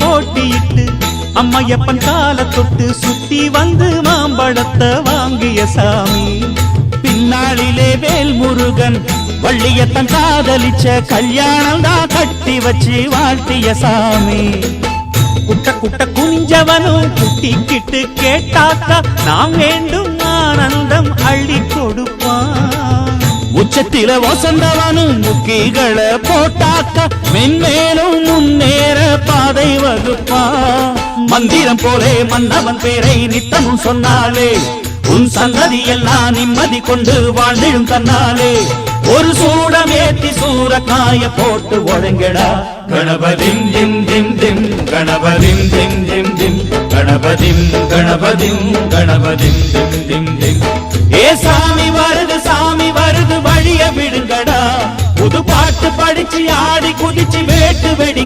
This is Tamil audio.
போட்டியிட்டு அம்மையப்பன் கால தொட்டு சுத்தி வந்து மாம்பழத்தை வாங்கிய சாமி. பின்னாளிலே வேல்முருகன் வள்ளியத்தன் காதலிச்ச கல்யாணம் தான் கட்டி வச்சு வாழ்த்திய சாமி. குட்ட குட்ட குஞ்சவனும் குட்டிக்கிட்டு கேட்டாக்கா நாம் வேண்டும் ஆனந்தம் அள்ளி கொடுப்பான். உச்சத்தில வசந்தவனும் முக்கிகளை போட்டாக்கா மென்மேலும் முன்னேற பாதை வகுப்பான். மந்திரம் போலே மன்னவன் பேரை நித்தமும் சொன்னாலே உன் சந்ததி எல்லாம் நிம்மதி கொண்டு வாழ்ந்திடும் தன்னாலே. ஒரு சூடமேத்தி சூரக்காய போட்டு ஒழுங்கடா. கணபதிம் திம் திம் திம் கணபதிம் திம் திம் திம் கணபதிம் கணபதிம் கணபதிம் திம் திம் திம். ஏ சாமி வருது வழிய விடுங்கடா. புது பாட்டு படிச்சு ஆடி குதிச்சு வேட்டு வெடி